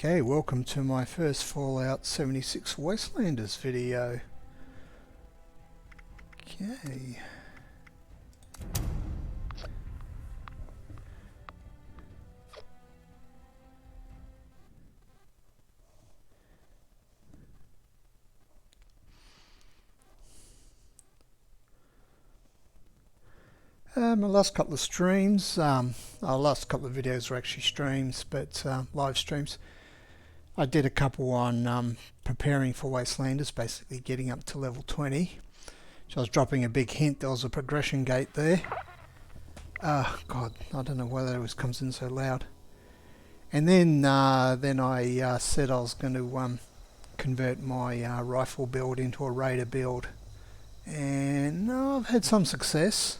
Okay, welcome to my first Fallout 76 Wastelanders video. Okay. My last couple of streams, our last couple of videos were actually streams, but live streams. I did a couple on preparing for Wastelanders, basically getting up to level 20. So I was dropping a big hint, there was a progression gate there. God, I don't know why that always comes in so loud. And then I said I was going to convert my rifle build into a raider build. And I've had some success.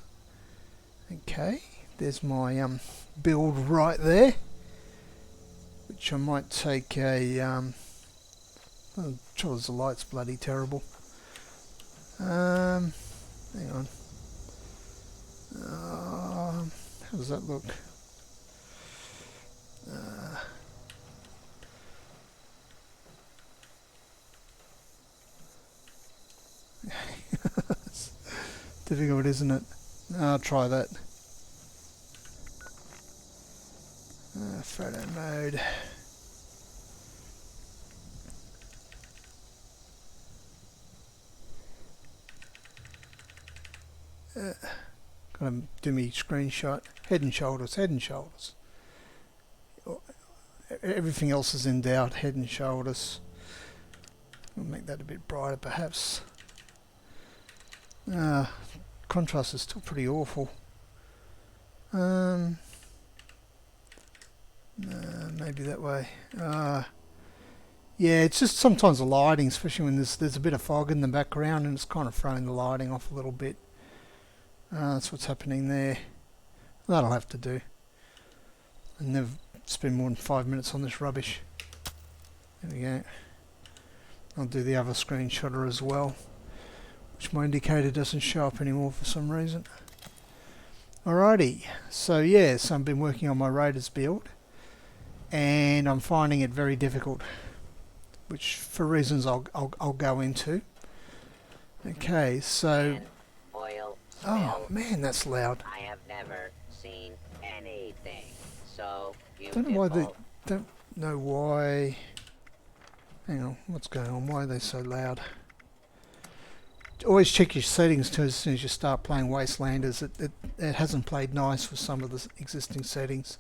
Okay, there's my build right there, which I might take a oh, the light's bloody terrible. Hang on. How does that look? It's difficult, isn't it? I'll try that. Photo mode. Gotta do me screenshot. Head and shoulders, head and shoulders. Everything else is in doubt. Head and shoulders. We'll make that a bit brighter perhaps. Contrast is still pretty awful. Maybe that way. Yeah, it's just sometimes the lighting, especially when there's a bit of fog in the background, and it's kind of throwing the lighting off a little bit. That's what's happening there. That'll have to do. I'll never spend more than 5 minutes on this rubbish. There we go. I'll do the other screenshotter as well, which my indicator doesn't show up anymore for some reason. Alrighty, so yes, I've been working on my Raiders build, and I'm finding it very difficult, which for reasons I'll go into. Okay, so oh man, that's loud. I have never seen anything so beautiful. Don't know why. Hang on, what's going on? Why are they so loud? Always check your settings too as soon as you start playing Wastelanders. It hasn't played nice with some of the existing settings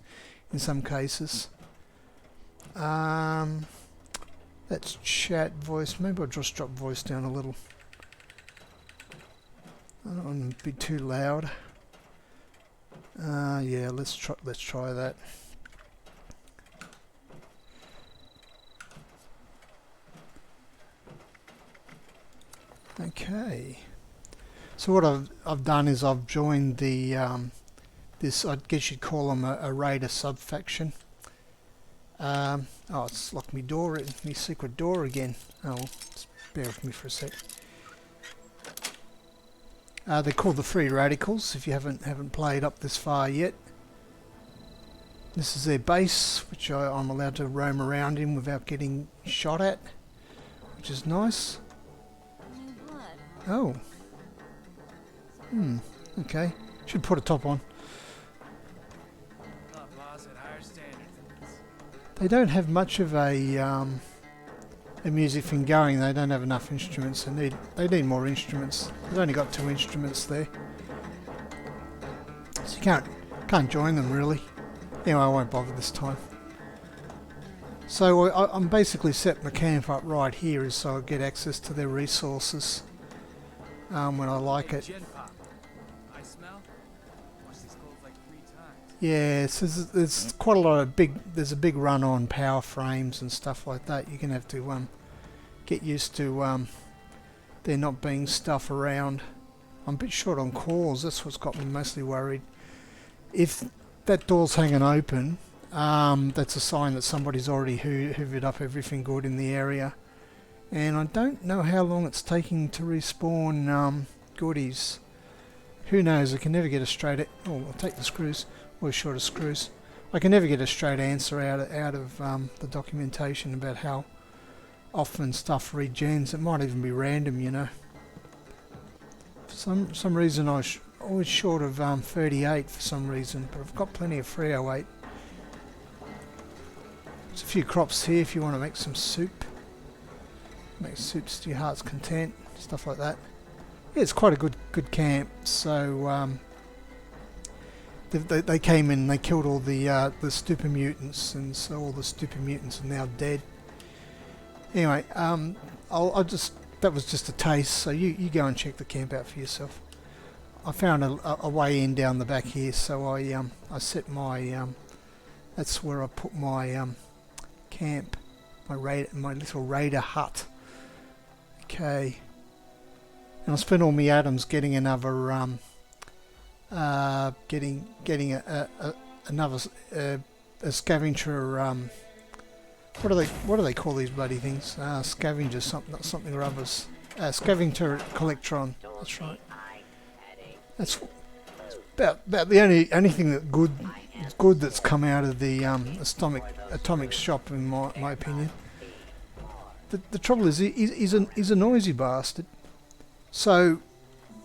in some cases. That's chat voice. Maybe I'll just drop voice down a little. I don't want to be too loud. Yeah, let's try that. Okay. So what I've done is I've joined the this, I guess you'd call them a raider sub-faction. Oh, it's locked me door, me secret door again. Oh, just bear with me for a sec. They're called the Free Radicals, if you haven't played up this far yet. This is their base, which I'm allowed to roam around in without getting shot at, which is nice. Oh. Okay. Should put a top on. They don't have much of a music thing going. They don't have enough instruments. They need more instruments. They've only got 2 instruments there, so you can't join them really. Anyway, I won't bother this time. So I'm basically set my camp up right here, so I get access to their resources when I like it. Yeah, so there's quite a lot of there's a big run on power frames and stuff like that. You're going to have to get used to there not being stuff around. I'm a bit short on cores, that's what's got me mostly worried. If that door's hanging open, that's a sign that somebody's already hoovered up everything good in the area. And I don't know how long it's taking to respawn goodies. Who knows, I can never get a straight... Oh, I'll take the screws. Always short of screws. I can never get a straight answer out of the documentation about how often stuff regens. It might even be random, you know. For some reason I was always short of 38 for some reason, but I've got plenty of 308. There's a few crops here if you want to make some soup. Make soups to your heart's content, stuff like that. Yeah, it's quite a good camp. So they came in and they killed all the stupid mutants, and so all the stupid mutants are now dead. Anyway, I'll just, that was just a taste, so you go and check the camp out for yourself. I found a way in down the back here, so I set my that's where I put my camp, my little raider hut. Okay, and I spent all my atoms getting another getting another scavenger. What do they call these bloody things? Scavengers, something or others. Scavenger collectron. That's right. That's about the only thing that good that's come out of the atomic shop, in my opinion. The trouble is, he's a noisy bastard. So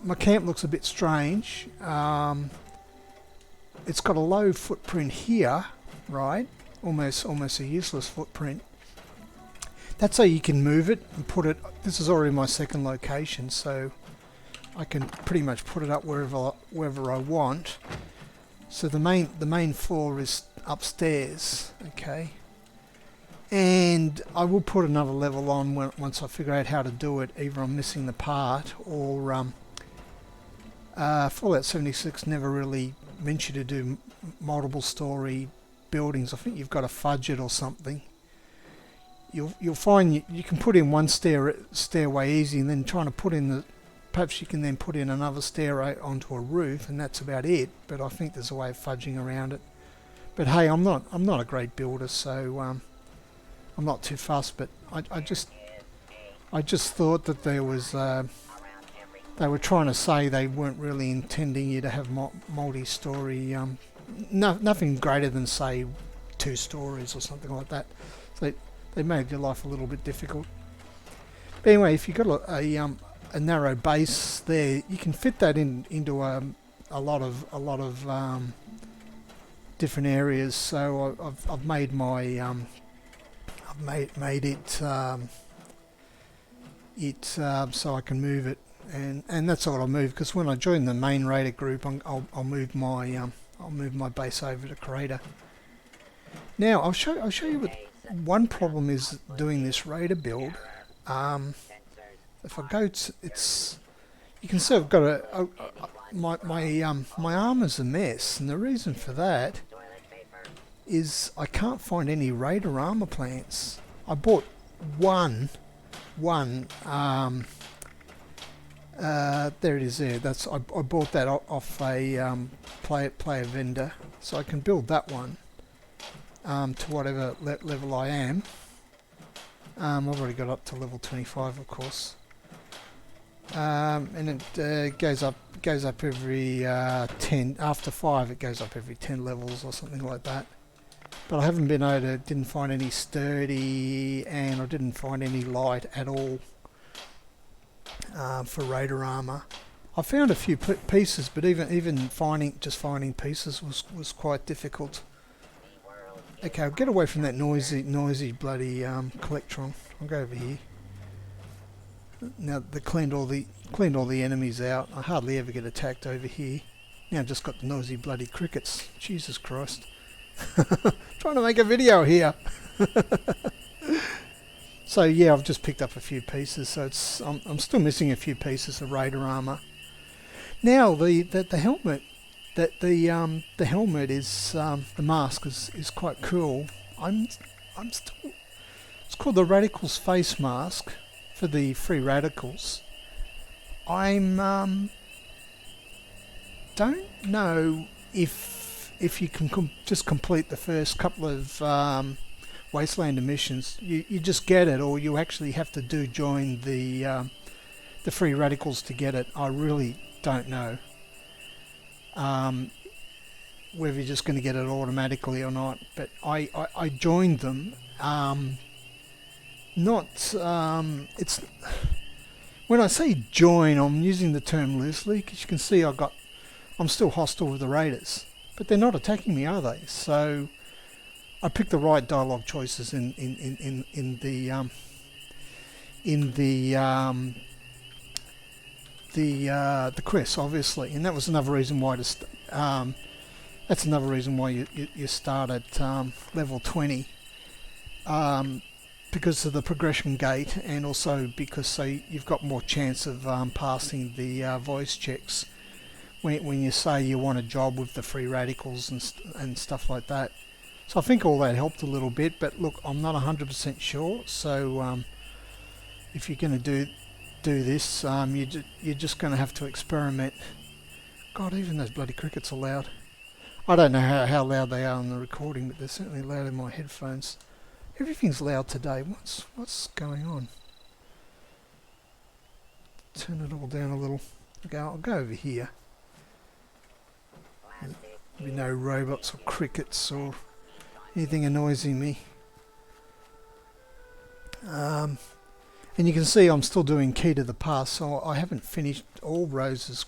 my camp looks a bit strange. It's got a low footprint here, right? Almost a useless footprint. That's how you can move it and put it. This is already my second location, so I can pretty much put it up wherever I want. So the main floor is upstairs, okay. And I will put another level on once I figure out how to do it. Either I'm missing the part, or Fallout 76 never really meant you to do multiple story buildings. I think you've got to fudge it or something. You'll find you can put in one stairway easy, and then trying to put in perhaps you can then put in another stairway onto a roof, and that's about it. But I think there's a way of fudging around it. But hey, I'm not a great builder, so I'm not too fussed. But I just thought that there was they were trying to say they weren't really intending you to have multi-story. Nothing greater than, say, 2 stories or something like that. So they made your life a little bit difficult. But anyway, if you've got a narrow base there, you can fit that into a lot of different areas. So I've made my made it so I can move it, and that's what I'll move, because when I join the main raider group, I'll move my base over to Crater. Now I'll show you what one problem is doing this raider build. If I go to, you can see I've got my armor's a mess, and the reason for that is I can't find any raider armor plants. I bought one there it is there. I bought that off a player vendor, so I can build that one to whatever level I am. I've already got up to level 25, of course, and it goes up every 10. After 5, it goes up every 10 levels or something like that. But I haven't didn't find any sturdy, and I didn't find any light at all for raider armor. I found a few pieces, but even finding pieces was quite difficult. Okay, I'll get away from that noisy bloody collectron. I'll go over here. Now they cleaned all the enemies out. I hardly ever get attacked over here. Now I've just got the noisy bloody crickets. Jesus Christ. Trying to make a video here. So yeah, I've just picked up a few pieces. So I'm still missing a few pieces of raider armor. Now the helmet, the helmet is the mask is quite cool. I'm still. It's called the Radicals face mask for the free radicals. I'm don't know if you can just complete the first couple of Wasteland missions. You just get it, or you actually have to join the free radicals to get it. I really don't know. whether you're just going to get it automatically or not. But I joined them. Not it's when I say join, I'm using the term loosely because you can see I'm still hostile with the raiders, but they're not attacking me, are they? So I picked the right dialogue choices in the quest, obviously, and that was another reason why that's another reason why you start at level 20, because of the progression gate, and also because you've got more chance of passing the voice checks when you say you want a job with the free radicals and stuff like that. So I think all that helped a little bit, but look, I'm not 100% sure. So if you're going to do this, you're just going to have to experiment. God, even those bloody crickets are loud. I don't know how loud they are on the recording, but they're certainly loud in my headphones. Everything's loud today. What's going on? Turn it all down a little. Okay, I'll go over here. There'll be no robots or crickets or anything annoying me. And you can see I'm still doing Key to the Past, so I haven't finished all Rose's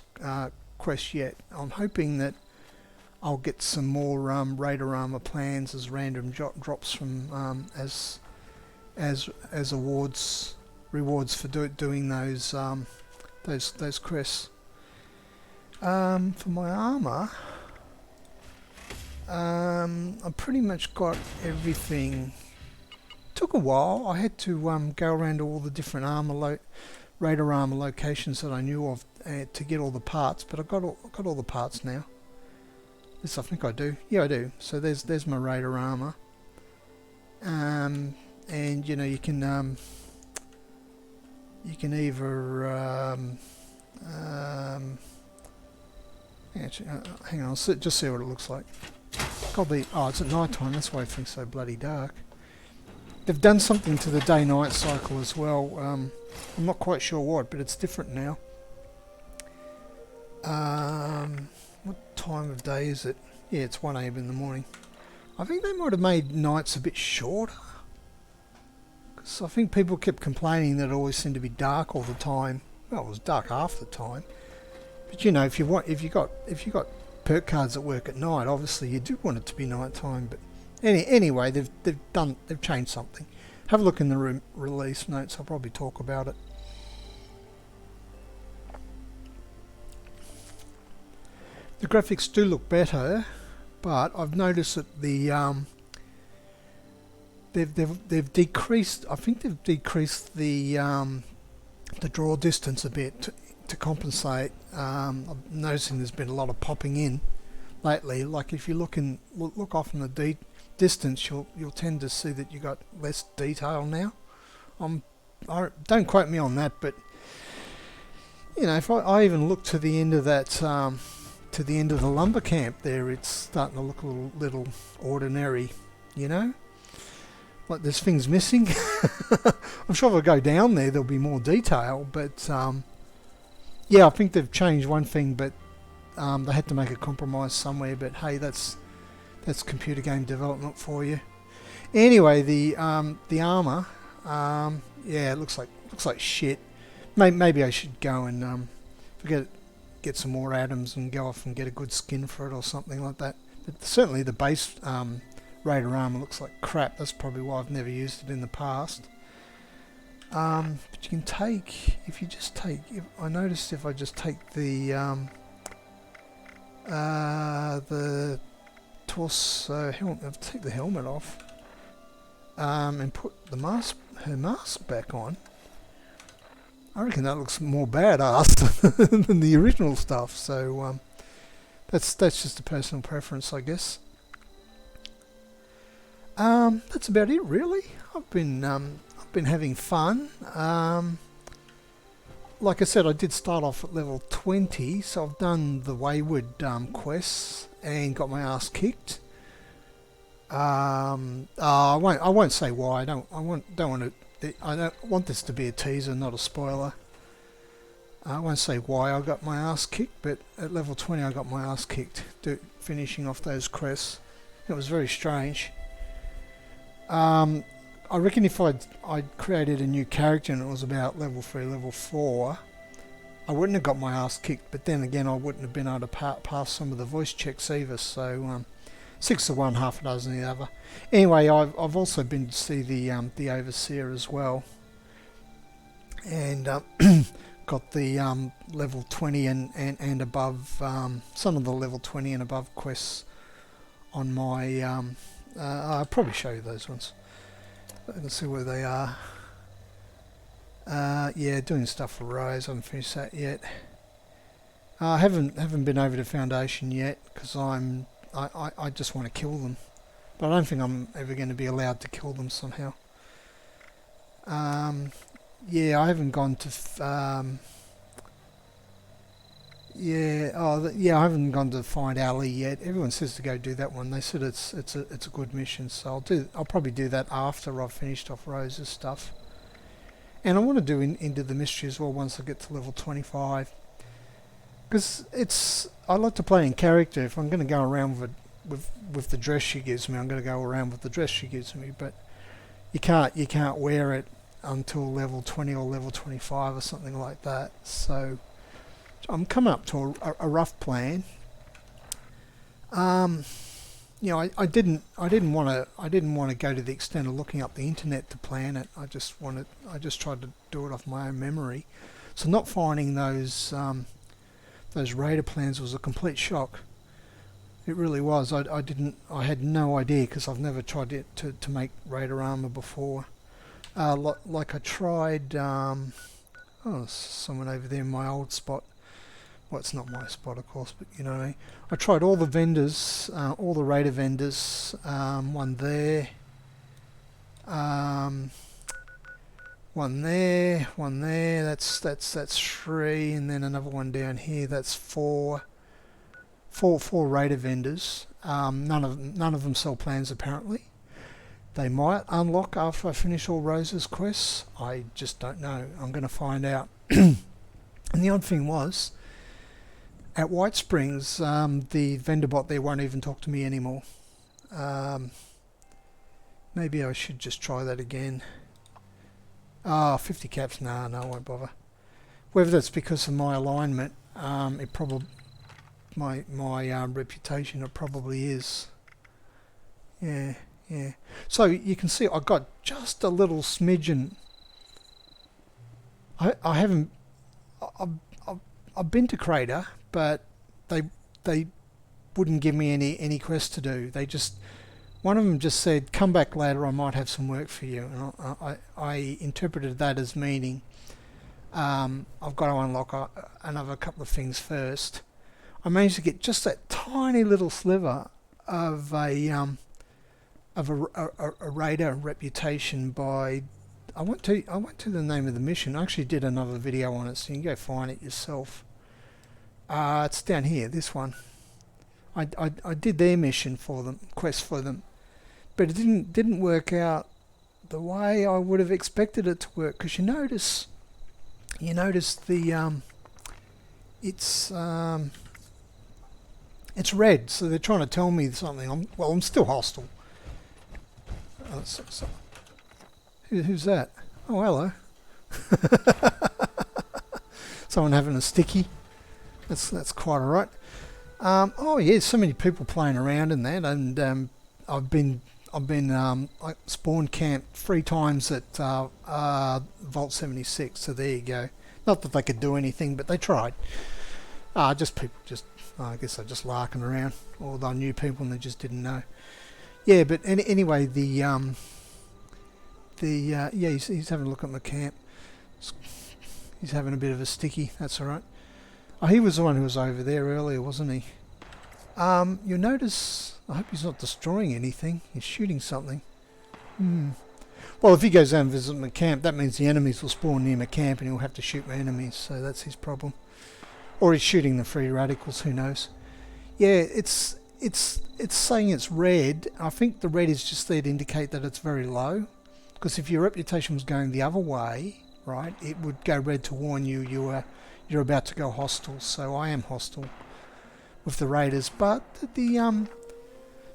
quests yet. I'm hoping that I'll get some more Raider Armor plans as random drops from as rewards for doing those quests. For my armor, I pretty much got everything. Took a while. I had to go around to all the different Raider Armor locations that I knew of to get all the parts, but I've got all the parts now. Yes, I think I do. Yeah, I do. So there's my Raider Armor. And you know, you can either actually, hang on, just see what it looks like. Oh, it's at night time. That's why everything's so bloody dark. They've done something to the day-night cycle as well. I'm not quite sure what, but it's different now. What time of day is it? Yeah, it's 1 AM in the morning. I think they might have made nights a bit shorter. Because I think people kept complaining that it always seemed to be dark all the time. Well, it was dark half the time. But you know, if you got perk cards that work at night, obviously you do want it to be night time. But anyway, they've changed something. Have a look in the release notes. I'll probably talk about it. The graphics do look better, but I've noticed that they've decreased. I think they've decreased the draw distance a bit to compensate. I'm noticing there's been a lot of popping in lately. Like if you look off in the distance, you'll tend to see that you got less detail now. Don't quote me on that, but you know, if I even look to the end of that. To the end of the lumber camp there, it's starting to look a little ordinary, you know, like there's things missing. I'm sure if I go down there'll be more detail, but yeah, I think they've changed one thing, but they had to make a compromise somewhere. But hey, that's computer game development for you. Anyway, the armor, yeah, it looks like shit. Maybe I should go and get some more atoms and go off and get a good skin for it or something like that. But certainly the base Raider Armor looks like crap. That's probably why I've never used it in the past. But you can take, I noticed if I just take the torso helmet, take the helmet off, and put her mask back on, I reckon that looks more badass than the original stuff. So that's just a personal preference, I guess. That's about it, really. I've been having fun. Like I said, I did start off at level 20, so I've done the Wayward quests and got my ass kicked. I won't say why. I don't want this to be a teaser, not a spoiler. I won't say why I got my ass kicked, but at level 20 I got my ass kicked finishing off those quests. It was very strange. I reckon if I'd created a new character and it was about level 3, level 4, I wouldn't have got my ass kicked, but then again I wouldn't have been able to pass some of the voice checks either, so 6 of one, half a dozen of the other. Anyway, I've also been to see the Overseer as well, and got the level 20 and above, some of the level 20 and above quests on my, I'll probably show you those ones. Let's see where they are. Yeah, doing stuff for Rose. I haven't finished that yet. I haven't been over to Foundation yet because I just want to kill them, but I don't think I'm ever going to be allowed to kill them somehow. Yeah, I haven't gone to I haven't gone to find Ali yet. Everyone says to go do that one. They said it's a good mission, so I'll probably do that after I've finished off Rose's stuff. And I want to do into the mystery as well once I get to level 25, because I like to play in character. If I'm going to go around with the dress she gives me, I'm going to go around with the dress she gives me. But you can't wear it until level 20 or level 25 or something like that. So I'm coming up to a rough plan. You know, I didn't want to go to the extent of looking up the internet to plan it. I just tried to do it off my own memory. So not finding those raider plans was a complete shock. It really was. I had no idea because I've never tried to make raider armor before. Like I tried. Someone over there in my old spot. Well, it's not my spot, of course, but you know what I mean. I tried all the vendors, all the raider vendors. One there, one there. That's 3, and then another one down here. That's 4 raider vendors. None of them sell plans apparently. They might unlock after I finish all Rose's quests. I just don't know. I'm going to find out. And the odd thing was, at White Springs, the vendor bot there won't even talk to me anymore. Maybe I should just try that again. 50 caps, no, I won't bother. Whether that's because of my alignment, it probably my reputation, it probably is. Yeah. So you can see I got just a little smidgen. I've been to Crater, but they wouldn't give me any quest to do. One of them just said, "Come back later, I might have some work for you." And I interpreted that as meaning I've got to unlock another couple of things first. I managed to get just that tiny little sliver of a raider reputation by. I went to the name of the mission. I actually did another video on it, so you can go find it yourself. It's down here, this one. I did their mission for them, quest for them, but it didn't work out the way I would have expected it to work. Because you notice the it's red, so they're trying to tell me something. I'm still hostile. Who's that? Oh, hello. Someone having a sticky. That's quite alright. Oh yeah, so many people playing around in that, and I've been spawn camped 3 times at Vault 76. So there you go. Not that they could do anything, but they tried. I guess they're just larking around, or they knew people and they just didn't know. Yeah, but anyway, he's having a look at my camp. He's having a bit of a sticky. That's all right. Oh, he was the one who was over there earlier, wasn't he? You'll notice. I hope he's not destroying anything. He's shooting something. Well, if he goes down and visits my camp, that means the enemies will spawn near my camp, and he'll have to shoot my enemies. So that's his problem. Or he's shooting the free radicals. Who knows? Yeah, it's saying it's red. I think the red is just there to indicate that it's very low. Because if your reputation was going the other way, right, it would go red to warn you you're about to go hostile. So I am hostile with the Raiders. But the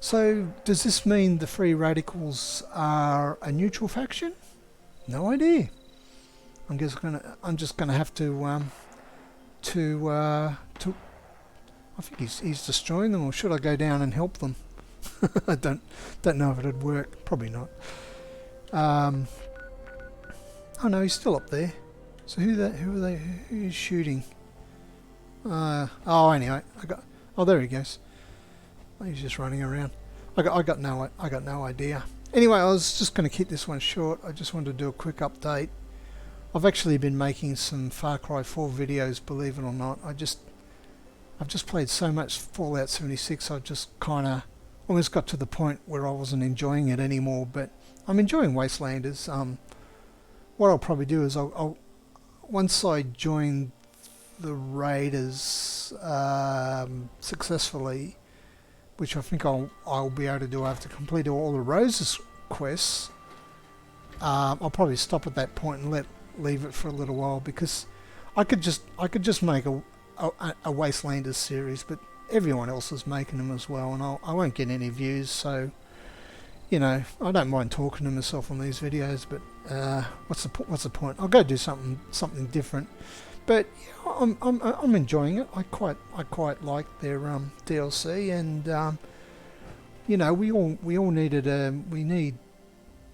so does this mean the Free Radicals are a neutral faction? No idea. I'm just gonna have to I think he's destroying them, or should I go down and help them? I don't know if it'd work. Probably not. Oh no, he's still up there. So who's shooting? Oh, anyway, oh, there he goes. He's just running around. I got no idea. Anyway, I was just going to keep this one short. I just wanted to do a quick update. I've actually been making some Far Cry 4 videos, believe it or not. I've just played so much Fallout 76. I just kind of almost got to the point where I wasn't enjoying it anymore. But I'm enjoying Wastelanders. What I'll probably do is I'll once I join the Raiders successfully, which I think I'll be able to do after completing all the Roses quests. I'll probably stop at that point and leave it for a little while, because I could just make a Wastelanders series, but everyone else is making them as well, and I won't get any views. So you know, I don't mind talking to myself on these videos, but what's the point? I'll go do something different. But yeah, I'm enjoying it. I quite like their DLC, and you know, we all needed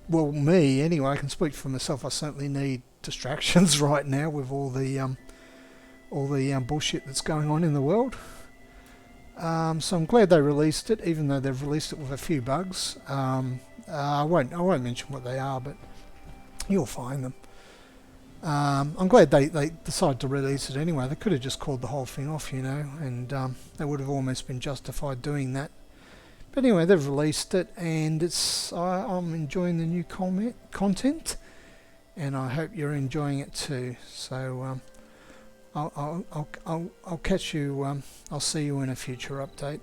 well, me anyway, I can speak for myself. I certainly need distractions right now with all the bullshit that's going on in the world. So I'm glad they released it, even though they've released it with a few bugs. I won't mention what they are, but you'll find them. I'm glad they decided to release it anyway. They could have just called the whole thing off, you know, and they would have almost been justified doing that. But anyway, they've released it, and I'm enjoying the new content, and I hope you're enjoying it too. So I'll catch you. I'll see you in a future update.